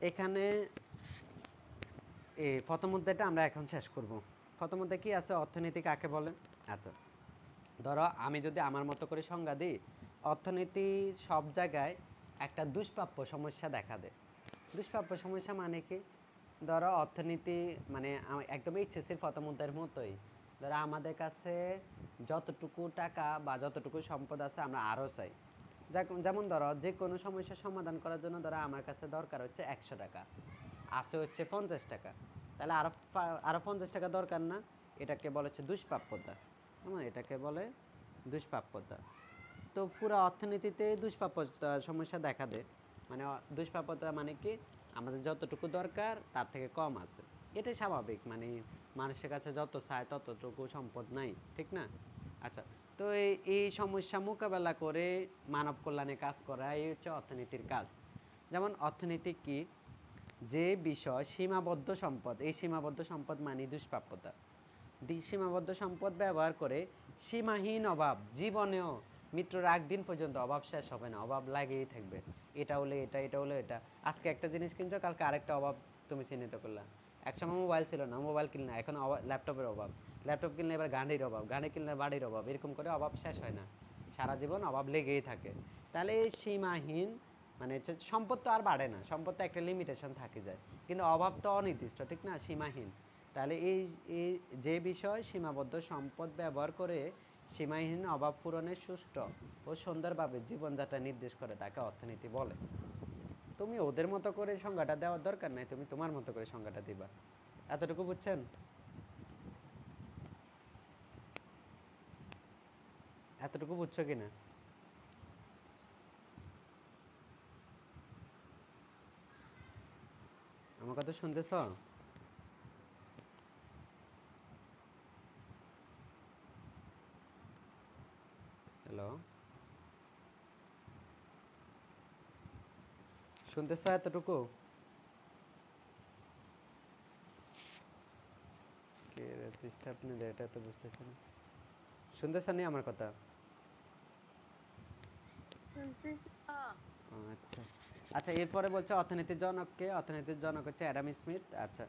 এখানে এই প্রথম অধ্যায়টা আমরা এখন শেষ করব। প্রথম অধ্যায় কি আছে, অর্থনীতি কাকে বলে। আচ্ছা, ধরো আমি যদি আমার মতো করে সংজ্ঞা দিই, অর্থনীতি সব জায়গায় একটা দুষ্প্রাপ্য সমস্যা দেখা দেয়। দুষ্প্রাপ্য সমস্যা মানে কি, ধরো অর্থনীতি মানে একদম এইচএসসির প্রথম অধ্যায়ের মতোই। ধরো আমাদের কাছে যতটুকু টাকা বা যতটুকু সম্পদ আছে আমরা আরও চাই। যেমন ধরো যে কোনো সমস্যার সমাধান করার জন্য ধরো আমার কাছে দরকার হচ্ছে 100 টাকা, আছে হচ্ছে 50 টাকা, তাহলে আরও 50 টাকা দরকার না? এটাকে বলে হচ্ছে দুষ্প্রাপ্যতা। এটাকে বলে দুষ্প্রাপ্যতা। তো পুরো অর্থনীতিতে দুষ্প্রাপ্যতা সমস্যা দেখা দেয়। মানে দুষ্প্রাপ্যতা মানে কি, আমাদের যতটুকু দরকার তার থেকে কম আছে। এটাই স্বাভাবিক, মানে মানুষের কাছে যত চায় ততটুকু সম্পদ নাই, ঠিক না? আচ্ছা, তো এই সমস্যা মোকাবেলা করে মানব কল্যাণে কাজ করা এই হচ্ছে অর্থনীতির কাজ। যেমন অর্থনীতি কি, যে বিষয় সীমাবদ্ধ সম্পদ, এই সীমাবদ্ধ সম্পদ মানে দুষ্প্রাপ্যতা। সীমাবদ্ধ সম্পদ ব্যবহার করে সীমাহীন অভাব, জীবনেও মৃত্যুর আগ দিন পর্যন্ত অভাব শেষ হবে না, অভাব লাগেই থাকবে। এটা হলে এটা, এটা হলে এটা। আজকে একটা জিনিস কিনছো, কালকে আরেকটা অভাব তুমি চিহ্নিত করলা। একসময় মোবাইল ছিল না, মোবাইল কিনলে এখন ল্যাপটপের অভাব, ল্যাপটপ কিনলে এবার গাড়ির অভাব, গাড়ি কিনলে বাড়ির অভাব, এরকম করে অভাব শেষ হয় না, সারা জীবন অভাব লেগেই থাকে। তাহলে এই সীমাহীন মানে হচ্ছে সম্পদ তো আর বাড়ে না, সম্পদ তো একটা লিমিটেশন থাকে যায়, কিন্তু অভাব তো অনির্দিষ্ট, ঠিক না, সীমাহীন। তাহলে এই এই যে বিষয় সীমাবদ্ধ সম্পদ ব্যবহার করে সীমাহীন অভাব পূরণের সুষ্ঠু ও সুন্দরভাবে জীবনযাত্রা নির্দেশ করে তাকে অর্থনীতি বলে। তুমি ওদের মতো করে সংজ্ঞাটা দেওয়ার দরকার নাই, তুমি তোমার মতো করে সংজ্ঞাটা দিবা। এতটুকু বুঝছেন? এতটুকু বুঝছো কিনা? আমার কথা শুনতেছ? হ্যালো, শুনতেছ এতটুকু? কে ডিস্টার্ব নিলে এটা তো বুঝতেছেন, শুনতেছ নি আমার কথা? আচ্ছা আচ্ছা, এরপরে বলছে অর্থনীতির জনককে, অর্থনীতির জনক হচ্ছে অ্যাডাম স্মিথ। আচ্ছা,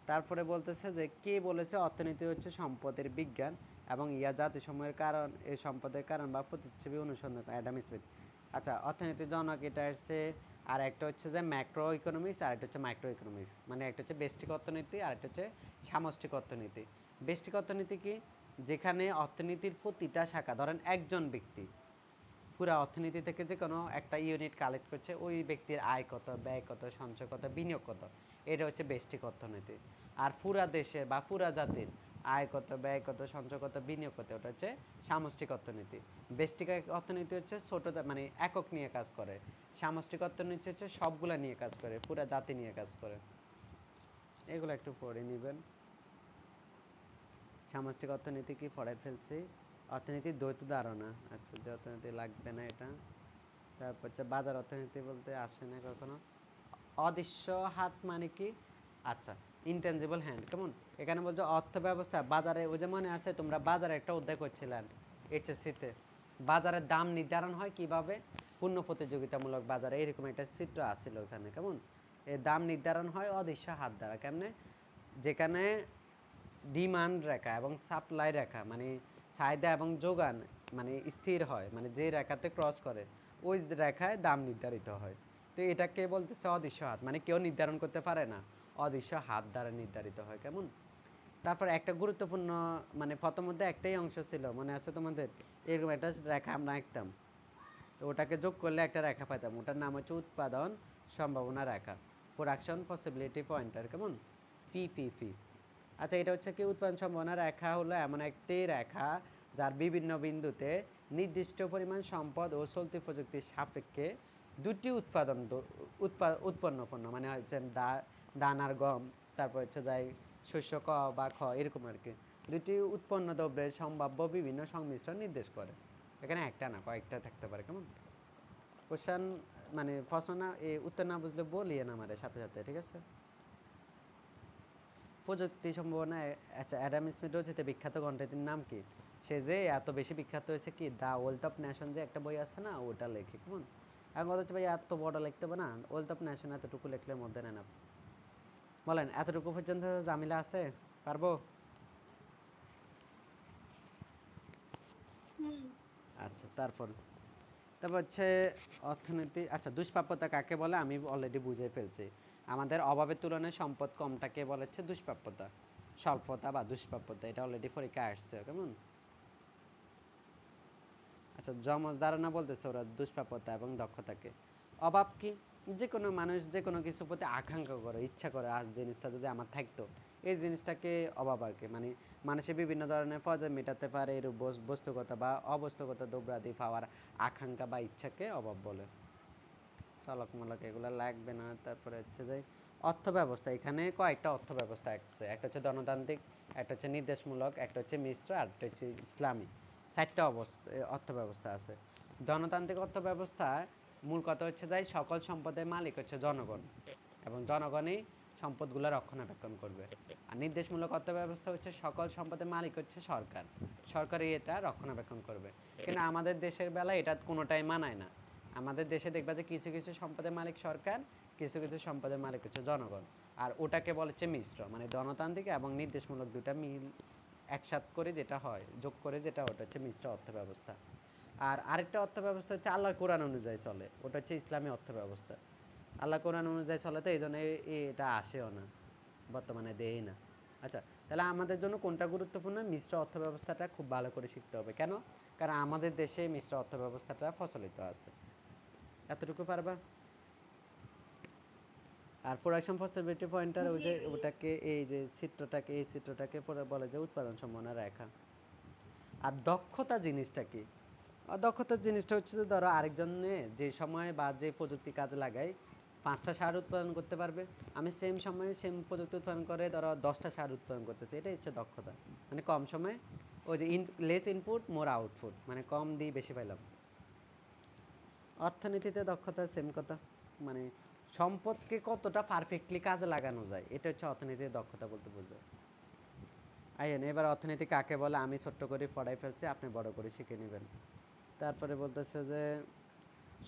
তারপরে বলতেছে যে কে বলেছে অর্থনীতি হচ্ছে সম্পদের বিজ্ঞান এবং ইয়া জাতিসমূহের কারণ, এই সম্পদের কারণ বা প্রতিচ্ছবি অনুসন্ধান, অ্যাডাম স্মিথ। আচ্ছা, অর্থনীতির জনক এটা হচ্ছে, আর একটা হচ্ছে যে ম্যাক্রো ইকোনমিক্স, আর একটা হচ্ছে মাইক্রো ইকোনমিক্স। মানে একটা হচ্ছে ব্যষ্টিক অর্থনীতি আর একটা হচ্ছে সামষ্টিক অর্থনীতি। ব্যষ্টিক অর্থনীতি কি, যেখানে অর্থনীতির প্রতিটা শাখা, ধরেন একজন ব্যক্তি পুরা অর্থনীতি থেকে যে কোনো একটা ইউনিট কালেক্ট করছে, ওই ব্যক্তির আয় কত, ব্যয় কত, সঞ্চয় কত, বিনিয়োগ কত, এটা হচ্ছে ব্যষ্টিক অর্থনীতি। আর পুরা দেশের বা পুরা জাতির আয় কত, ব্যয় কত, সঞ্চয় কত, বিনিয়োগ কত, ওটা হচ্ছে সামষ্টিক অর্থনীতি। ব্যষ্টিক অর্থনীতি হচ্ছে ছোট মানে একক নিয়ে কাজ করে। সামষ্টিক অর্থনীতি হচ্ছে সবগুলা নিয়ে কাজ করে, পুরা জাতি নিয়ে কাজ করে। এগুলো একটু পড়ে নেবেন। সামষ্টিক অর্থনীতি কি পড়ায় ফেলছি। অর্থনীতির দ্বৈত ধারণা, আচ্ছা যে অর্থনীতি লাগবে না এটা। তারপর হচ্ছে বাজার অর্থনীতি বলতে আসে না কখনো। অদৃশ্য হাত মানে কি, আচ্ছা ইনটেনজিবল হ্যান্ড, কেমন। এখানে বলছে অর্থ ব্যবস্থা বাজারে, ওই যে মনে আছে তোমরা বাজারে একটা অধ্যায় করছিলেন এইচএসসিতে, বাজারের দাম নির্ধারণ হয় কিভাবে, পূর্ণ প্রতিযোগিতামূলক বাজারে, এরকম একটা চিত্র আছিল ওখানে, কেমন। এই দাম নির্ধারণ হয় অদৃশ্য হাত দ্বারা, কেমনে, যেখানে ডিমান্ড রেখা এবং সাপ্লাই রেখা মানে চাহিদা এবং যোগান মানে স্থির হয়, মানে যে রেখাতে ক্রস করে ওই রেখায় দাম নির্ধারিত হয়। তো এটাকে বলতেছে অদৃশ্য হাত, মানে কেউ নির্ধারণ করতে পারে না, অদৃশ্য হাত দ্বারা নির্ধারিত হয়, কেমন। তারপর একটা গুরুত্বপূর্ণ মানে প্রথম মধ্যে একটাই অংশ ছিল, মনে আছে তোমাদের, এরকম একটা রেখা আমরা আঁকতাম, তো ওটাকে যোগ করলে একটা রেখা পাইতাম, ওটার নাম হচ্ছে উৎপাদন সম্ভাবনা রেখা, প্রোডাকশন পসিবিলিটি পয়েন্টার, কেমন, পিপিপি। আচ্ছা, এটা হচ্ছে কি, উৎপাদন সম্ভাবনা রেখা হলো এমন একটি রেখা যার বিভিন্ন বিন্দুতে নির্দিষ্ট পরিমাণ সম্পদ ও চলতি প্রযুক্তির সাপেক্ষে দুটি উৎপন্ন পণ্য, মানে হচ্ছে ধান আর গম, তারপর হচ্ছে যাই শস্য ক বা খ, এরকম আর কি, দুটি উৎপন্ন দ্রব্যের সম্ভাব্য বিভিন্ন সংমিশ্রণ নির্দেশ করে। এখানে একটা না কয়েকটা থাকতে পারে, কেমন। কোশ্চেন মানে প্রশ্ন না, উত্তর না বুঝলে বলিয়ে না আমাদের সাথে সাথে, ঠিক আছে। প্রযুক্তি সম্ভাবনা। আচ্ছা, অ্যাডাম স্মিথ রচিত বিখ্যাত গ্রন্থটির নাম কি? সে যে এত বেশি বিখ্যাত হয়েছে কি, দ্য ওয়েলথ অফ নেশন যে একটা বই আছে না, ওটা লেখে, কেমন। এখন কথা হচ্ছে ভাই এত বড় লিখতে হবে না, ওয়েলথ অফ নেশন এতটুকু লিখলে মধ্যে নেন। বলেন এতটুকু পর্যন্ত জামিলা আছে, পারবো? আচ্ছা, তারপর হচ্ছে অর্থনীতি। আচ্ছা, দুষ্প্রাপ্যতা কাকে বলে আমি অলরেডি বুঝে ফেলছি। আমাদের অভাবের তুলনায় সম্পদ কমটাকে বলে হচ্ছে দুষ্প্রাপ্যতা, স্বল্পতা বা দুষ্প্রাপ্যতা। এটা অলরেডি পরীক্ষায় আসছে, কেমন? আচ্ছা, যমজ ধারণা বলতেছে ওরা দুষ্প্রাপ্যতা এবং দক্ষতাকে। অভাব কি? যে কোনো মানুষ যে কোনো কিছুর প্রতি আকাঙ্ক্ষা করে, ইচ্ছা করে, আজ জিনিসটা যদি আমার থাকতো, এই জিনিসটাকে অভাব আর কি। মানে মানুষের বিভিন্ন ধরনের প্রয়োজন মেটাতে পারে এর বস্তুগত বা অবস্তুগত দ্রব্যাদি পাওয়ার আকাঙ্ক্ষা বা ইচ্ছাকে অভাব বলে। চলক মলক এগুলো লাগবে না। তারপরে হচ্ছে যে অর্থ ব্যবস্থা, এখানে কয়েকটা অর্থ ব্যবস্থা আছে। একটা হচ্ছে গণতান্ত্রিক, একটা হচ্ছে নির্দেশমূলক, একটা হচ্ছে মিশ্র, আর একটা হচ্ছে ইসলামী। 4টা অর্থ ব্যবস্থা আছে। গণতান্ত্রিক অর্থ ব্যবস্থা মূল কথা হচ্ছে যে সকল সম্পদের মালিক হচ্ছে জনগণ, এবং জনগণই সম্পদগুলো রক্ষণাবেক্ষণ করবে। আর নির্দেশমূলক অর্থ ব্যবস্থা হচ্ছে সকল সম্পদের মালিক হচ্ছে সরকার, সরকারই এটা রক্ষণাবেক্ষণ করবে। কিন্তু আমাদের দেশের বেলায় এটা কোনোটাই মানায় না। আমাদের দেশে দেখবা যে কিছু কিছু সম্পদের মালিক সরকার, কিছু কিছু সম্পদের মালিক হচ্ছে জনগণ। আর ওটাকে বলে হচ্ছে মিশ্র, মানে গণতান্ত্রিক এবং নির্দেশমূলক দুটা মিল একসাথ করে যেটা হয়, যোগ করে যেটা, ওটা হচ্ছে মিশ্র অর্থ ব্যবস্থা। আর আরেকটা অর্থ ব্যবস্থা হচ্ছে আল্লাহর কোরআন অনুযায়ী চলে, ওটা হচ্ছে ইসলামী অর্থ ব্যবস্থা। আল্লাহ কোরআন অনুযায়ী চলে, তো এই জন্য এটা আসেও না, বর্তমানে দেয় না। আচ্ছা, তাহলে আমাদের জন্য কোনটা গুরুত্বপূর্ণ? মিশ্র অর্থ ব্যবস্থাটা খুব ভালো করে শিখতে হবে। কেন? কারণ আমাদের দেশে মিশ্র অর্থ ব্যবস্থাটা প্রচলিত আছে। এতটুকু পারবা? আর প্রোডাকশন পসিবিলিটি পয়েন্টার, ওই যে ওটাকে, এই যে চিত্রটাকে, এই চিত্রটাকে পরে বলে যে উৎপাদন সম্ভাবনা রেখা। আর দক্ষতা জিনিসটা কি? দক্ষতার জিনিসটা হচ্ছে যে ধরো আরেকজনে যে সময় বা যে প্রযুক্তি কাজে লাগায় 5টা সার উৎপাদন করতে পারবে, আমি সেম সময়ে সেম প্রযুক্তি উৎপাদন করে ধরো 10টা সার উৎপাদন করতেছি, এটাই হচ্ছে দক্ষতা। মানে কম সময়ে, ওই যে লেস ইনপুট মোর আউটপুট, মানে কম দিয়ে বেশি পাইলাম। অর্থনীতিতে দক্ষতা সেম কথা, মানে সম্পদকে কতটা পারফেক্টলি কাজে লাগানো যায়, এটা হচ্ছে অর্থনীতির দক্ষতা বলতে বোঝায়। আইন এবার অর্থনীতি কাকে বলে আমি ছোট্ট করে পড়াই ফেলছি, আপনি বড় করে শিখে নেবেন। তারপরে বলতেছে যে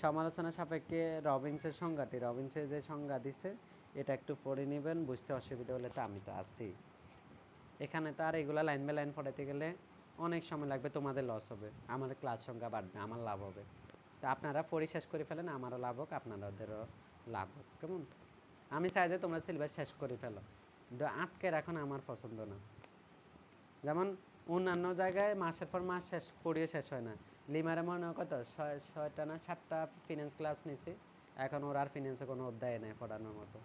সমালোচনা সাপেক্ষে রবিনসের সংজ্ঞাটি, রবিনসে যে সংজ্ঞা দিছে এটা একটু পড়ে নেবেন, বুঝতে অসুবিধা হলে তো আমি তো আছি। এখানে তো আর এগুলা লাইন বাই লাইন পড়াইতে গেলে অনেক সময় লাগবে, তোমাদের লস হবে, আমার ক্লাস সংখ্যা বাড়বে, আমার লাভ হবে। তো আপনারা পড়ে শেষ করে ফেলেন, আমারও লাভ হোক, আপনাদেরও লাভ হোক, কেমন? আমি চাই যে তোমরা সিলেবাস শেষ করে ফেলো, কিন্তু আটকে রাখো না, আমার পছন্দ না। যেমন অন্যান্য জায়গায় মাসের পর মাস শেষ পড়িয়ে শেষ হয় না। লিমারে মনে হয় কত 6টা না 7টা ফিনান্স ক্লাস নিছি, এখন ওর আর ফিনান্সে কোনো অধ্যায় নেই পড়ানোর মতো।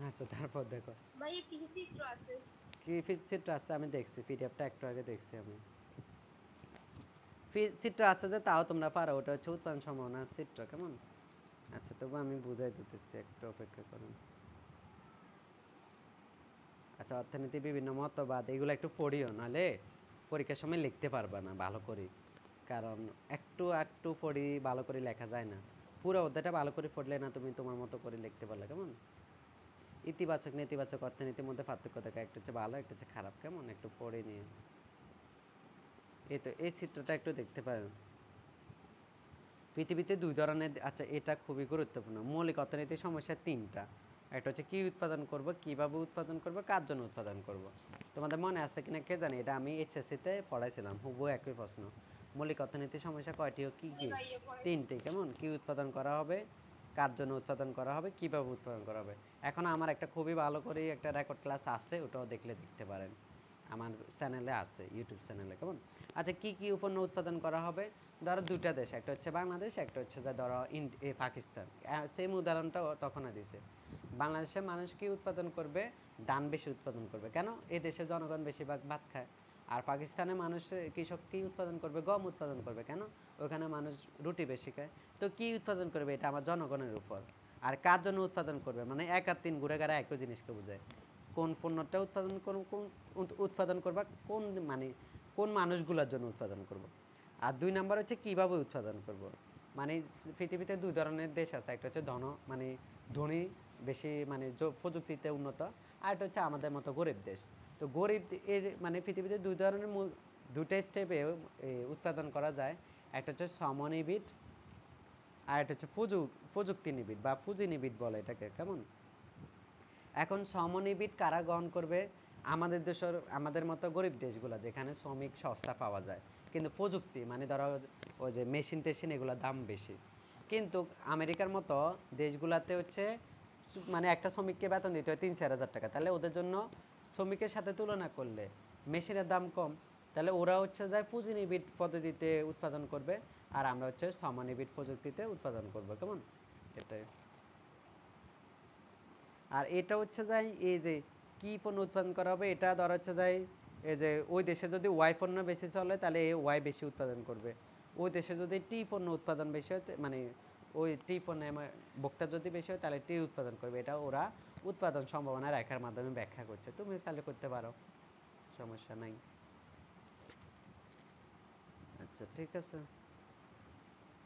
আচ্ছা, তারপর দেখো কি চিত্র আছে, আমি দেখছি পিডিএফটা একটু আগে দেখছি আমি। চিত্র আছে যে, তাও তোমরা পারো, ওটা হচ্ছে উৎপাদন সম্ভাবনার চিত্র, কেমন? আচ্ছা, তবু আমি বুঝাই দিতেছি, একটু অপেক্ষা করুন। আচ্ছা, অর্থনীতি বিভিন্ন মতবাদ এগুলো একটু পড়িও, নাহলে পরীক্ষার সময় লিখতে পারবা না ভালো করে। কারণ একটু একটু পড়ি, ভালো করে লেখা যায় না। পুরো অধ্যায়টা ভালো করে পড়লে না তুমি তোমার মতো করে লিখতে পারলে, কেমন? ইতিবাচক নেতিবাচক অর্থনীতির মধ্যে পার্থক্য দেখা, একটা হচ্ছে ভালো, একটা হচ্ছে খারাপ, কেমন? একটু পড়ে নিয়ে এই তো এই চিত্রটা একটু দেখতে পারেন। পৃথিবীতে 2 ধরনের, আচ্ছা এটা খুবই গুরুত্বপূর্ণ, মৌলিক অর্থনৈতিক সমস্যা 3টা। একটা হচ্ছে কি উৎপাদন করব, কিভাবে উৎপাদন করব, কার জন্য উৎপাদন করব। তোমাদের মনে আছে কিনা কে জানে, এটা আমি এইচএসসিতে পড়াইছিলাম, হুবহু একই প্রশ্ন। মৌলিক অর্থনৈতিক সমস্যা কয়টি ও কি কি? 3টি, কেমন? কি উৎপাদন করা হবে, কার জন্য উৎপাদন করা হবে, কিভাবে উৎপাদন করা হবে। এখন আমার একটা খুবই ভালো করে একটা রেকর্ড ক্লাস আছে, ওটাও দেখতে পারেন, আমার চ্যানেলে আছে, ইউটিউব চ্যানেলে, কেমন? আচ্ছা, কি কি পণ্য উৎপাদন করা হবে? ধরো 2টা দেশ, একটা হচ্ছে বাংলাদেশ, একটা হচ্ছে যে ধরো পাকিস্তান। সেম উদাহরণটা তখন দিছে। বাংলাদেশের মানুষ কি উৎপাদন করবে? ধান বেশি উৎপাদন করবে, কেন? এই দেশের জনগণ বেশিরভাগ ভাত খায়। আর পাকিস্তানের মানুষ, কৃষক কি উৎপাদন করবে? গম উৎপাদন করবে, কেন? ওখানে মানুষ রুটি বেশি খায়। তো কি উৎপাদন করবে, এটা আমার জনগণের উপর। আর কার জন্য উৎপাদন করবে, মানে 1 আর 3 ঘুরে গেড়ে একই জিনিসকে বোঝায়। কোন পণ্যটা উৎপাদন করবা, কোন মানে কোন মানুষগুলোর জন্য উৎপাদন করব। আর 2 নাম্বার হচ্ছে কিভাবে উৎপাদন করব। মানে পৃথিবীতে 2 ধরনের দেশ আছে, একটা হচ্ছে মানে ধনী, বেশি মানে প্রযুক্তিতে উন্নত, আর একটা হচ্ছে আমাদের মতো গরিব দেশ। তো গরিব এর মানে পৃথিবীতে 2 ধরনের 2টা স্টেপে উৎপাদন করা যায়। একটা হচ্ছে সমনিবিড়, আর এটা হচ্ছে প্রযুক্তি নিবিড় বা পুঁজি নিবিড় বলে এটাকে, কেমন? এখন শ্রমনিবিড় কারা গ্রহণ করবে? আমাদের দেশের, আমাদের মতো গরিব দেশগুলো যেখানে শ্রমিক সস্তা পাওয়া যায়, কিন্তু প্রযুক্তি মানে ধরো ওই যে মেশিন টেশিন এগুলোর দাম বেশি। কিন্তু আমেরিকার মতো দেশগুলোতে হচ্ছে মানে একটা শ্রমিককে বেতন দিতে হয় 3-4 হাজার টাকা, তাহলে ওদের জন্য শ্রমিকের সাথে তুলনা করলে মেশিনের দাম কম, তাহলে ওরা হচ্ছে যায় পুঁজিনিবিড় পদ্ধতিতে উৎপাদন করবে, আর আমরা হচ্ছে শ্রমনিবিড় প্রযুক্তিতে উৎপাদন করবো, কেমন? এটাই। আর এটা হচ্ছে যাই এই যে কি পণ্য উৎপাদন করা হবে, এটা ধর হচ্ছে যাই এই যে ওই দেশে যদি ওয়াই পণ্য বেশি চলে তাহলে এ ওয়াই বেশি উৎপাদন করবে, ওই দেশে যদি টি পণ্য উৎপাদন বেশি হয় মানে ওই টি পণ্যের ভোক্তা যদি বেশি হয় তাহলে টি উৎপাদন করবে। এটা ওরা উৎপাদন সম্ভাবনা রেখার মাধ্যমে ব্যাখ্যা করছে, তুমি চাইলে করতে পারো, সমস্যা নাই। আচ্ছা ঠিক আছে,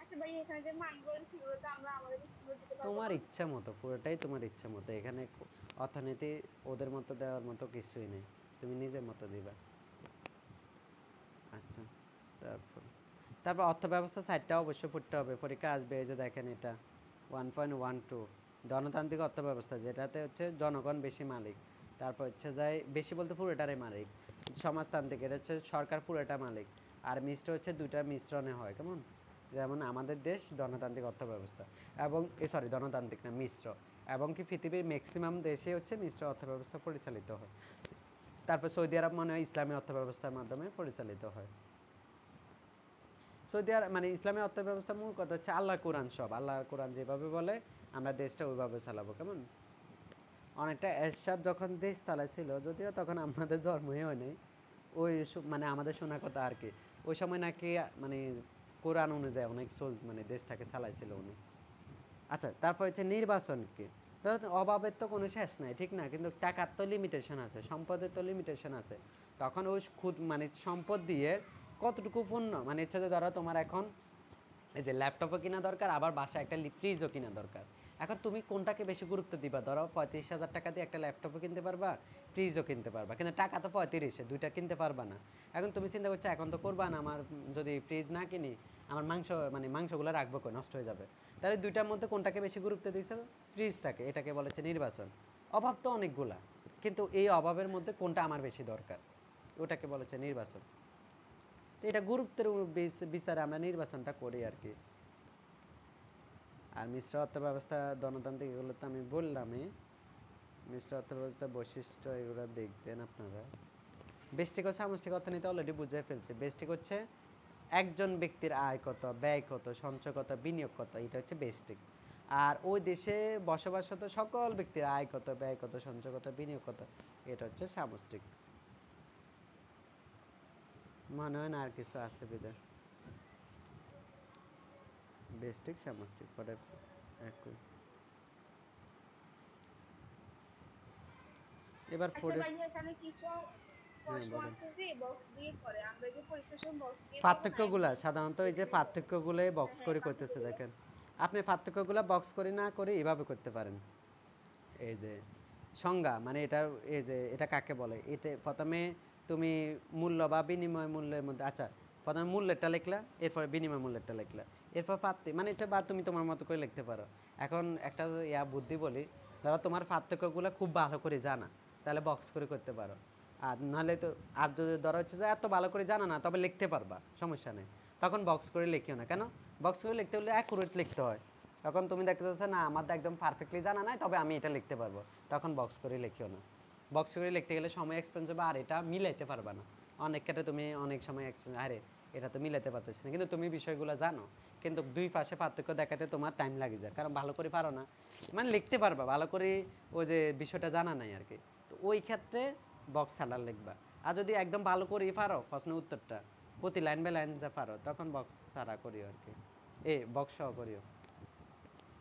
আচ্ছা ভাই, এখানে যে মানগুলো ছিল ওটা আমরা আমাদের স্কুলে দিতে পারবো তোমার না? ইচ্ছা মতো, পুরোটাই তোমার ইচ্ছা মতো, এখানে অর্থনীতি ওদের মতো দেওয়ার মতো কিছুই নেই, তুমি নিজের মতো দিবা। আচ্ছা, তারপর তারপর অর্থব্যবস্থা সাইডটা অবশ্যই পড়তে হবে, পরীক্ষা আসবে। এই যে দেখেন এটা 1.12 গণতান্ত্রিক অর্থব্যবস্থা, যেটাতে হচ্ছে জনগণ বেশি মালিক, তারপর হচ্ছে যায় বেশি বলতে পুরোটারই মালিক। সমাজতান্ত্রিক, এটা হচ্ছে সরকার পুরোটা মালিক। আর মিশ্র হচ্ছে দুইটা মিশ্রণে হয়, কেমন? যেমন আমাদের দেশ গণতান্ত্রিক অর্থব্যবস্থা, এবং সরি গণতান্ত্রিক না, মিশ্র, এবং কি পৃথিবীর ম্যাক্সিমাম দেশে হচ্ছে মিশ্র অর্থব্যবস্থা পরিচালিত হয়। তারপর সৌদি আরব মনে হয় ইসলামী অর্থব্যবস্থার মাধ্যমে পরিচালিত হয়। সৌদি আরব মানে ইসলামী অর্থব্যবস্থার মূল কথা হচ্ছে আল্লাহর কোরআন, সব আল্লাহর কোরআন যেভাবে বলে আমরা দেশটা ওইভাবে চালাবো, কেমন? অনেকটা এরশাদ যখন দেশ চালাইছিল, যদিও তখন আমাদের জন্মই হয় নাই, ওই মানে আমাদের শোনা কথা আর কি, ওই সময় নাকি মানে কোরআন অনুযায়ী অনেক মানে দেশটাকে চালাইছিল উনি। আচ্ছা, তারপর হচ্ছে নির্বাচন কি, ধরো অভাবের তো কোনো শেষ নাই, ঠিক না? কিন্তু টাকার তো লিমিটেশন আছে, সম্পদের তো লিমিটেশন আছে। তখন ওই খুদ মানে সম্পদ দিয়ে কতটুকু পণ্য মানে ইচ্ছা যে ধরো তোমার এখন এই যে ল্যাপটপও কিনা দরকার, আবার বাসায় একটা ফ্রিজও কিনা দরকার। এখন তুমি কোনটাকে বেশি গুরুত্ব দিবা? ধরো 35,000 টাকা দিয়ে একটা ল্যাপটপও কিনতে পারবা, ফ্রিজও কিনতে পারবা, কিন্তু টাকা তো 35, দুইটা কিনতে পারবা না। এখন তুমি চিন্তা করছো এখন তো করবা না, আমার যদি ফ্রিজ না কিনি আমার মানে মাংসগুলো রাখবো কই, নষ্ট হয়ে যাবে। তাহলে দুইটার মধ্যে কোনটাকে বেশি গুরুত্ব দিয়েছো? ফ্রিজটাকে, এটাকে বলেছে নির্বাচন। অভাব তো অনেকগুলা, কিন্তু এই অভাবের মধ্যে কোনটা আমার বেশি দরকার, ওটাকে বলেছে নির্বাচন। তো এটা গুরুত্বের বিচারে আমরা নির্বাচনটা করি আর কি। আর মিশ্র অর্থব্যবস্থা গণতান্ত্রিক এগুলো তো আমি বললামই। মিশ্র অর্থব্যবস্থার বৈশিষ্ট্য এগুলো দেখবেন আপনারা। ব্যষ্টিক ও সামষ্টিক অর্থনীতি অলরেডি বুঝে ফেলছে। ব্যষ্টিক হচ্ছে একজন ব্যক্তির আয় কত, ব্যয় কত, সঞ্চয় কত, বিনিয়োগ কত, এটা হচ্ছে ব্যষ্টিক। আর ওই দেশে বসবাসরত সকল ব্যক্তির আয় কত, ব্যয় কত, সঞ্চয় কত, বিনিয়োগ কত, এটা হচ্ছে সামষ্টিক। মনে হয় না আর কিছু আছে বিদার। ব্যষ্টিক সামষ্টিক পরে একই। এবার আচ্ছা ফোরে, ভাই, এখানে কিছু হ্যাঁ প্রশ্ন বলেন। আছে যে বক্স দিয়ে করে, আমরা কি পরীক্ষার সময় বক্স দিয়ে করবো না পার্থক্যগুলা এমনি? সাধারণত এই যে যেখানে পার্থক্যগুলোই হ্যাঁ বক্স হ্যাঁ করে করতেছে, পার্থক্যগুলো। দেখেন। আপনি পার্থক্যগুলো বক্স করে না করে এভাবে করতে পারেন। এই যে সংজ্ঞা মানে এটার, এই যে এটা কাকে বলে, এটা প্রথমে তুমি মূল্য বা বিনিময় মূল্যের মধ্যে, আচ্ছা প্রথমে মূল্যেরটা লিখলা, এরপর বিনিময় মূল্যেরটা লিখলা, এরপর প্রাপ্তি মানে এটা বা তুমি তোমার মতো করে লিখতে পারো। এখন একটা বুদ্ধি বলি, ধরো তোমার পার্থক্যগুলো খুব ভালো করে জানা, তাহলে বক্স করে করতে পারো। আর নাহলে তো, আর যদি ধরো হচ্ছে যে এত ভালো করে জানা না তবে লিখতে পারবা, সমস্যা নেই, তখন বক্স করে লিখিও না। কেন? বক্স করে লিখতে হলে অ্যাকুরেট লিখতে হয়। তখন তুমি দেখতে পাচ্ছ না আমার তো একদম পারফেক্টলি জানা নাই, তবে আমি এটা লিখতে পারবো, তখন বক্স করে লিখিও না। বক্স করে লিখতে গেলে সময় এক্সপেন্স হবে, আর এটা মিলাইতে পারবা না। অনেক ক্ষেত্রে তুমি অনেক সময় এক্সপেন্স, আরে এটা তো মিলাতে পারতেছি না, কিন্তু তুমি বিষয়গুলো জানো, কিন্তু দুই পাশে পার্থক্য দেখাতে তোমার টাইম লাগে যায়, কারণ ভালো করে পারো না। মানে লিখতে পারবা ভালো করে, ওই যে বিষয়টা জানা নাই আর কি। তো ওই ক্ষেত্রে বক্স ছাড়া লিখবা। আর যদি একদম ভালো করেই পারো প্রশ্নের উত্তরটা প্রতি লাইন বাই লাইন যা পারো, তখন বক্স ছাড়া করিও আর কি, বক্স সহ করিও।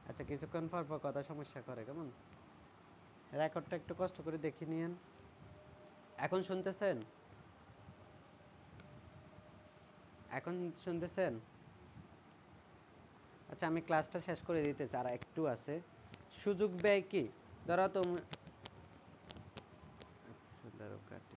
আচ্ছা, কিছুক্ষণ পর পর কথা সমস্যা করে, কেমন? রেকর্ডটা একটু কষ্ট করে দেখে নিয়েন। এখন শুনতেছেন? এখন শুনতেছেন? আচ্ছা, আমি ক্লাসটা শেষ করে দিতেছি, আর একটু আছে। সুযোগ ব্যয় কি, ধরো তুমি, আচ্ছা ধরো কাটি।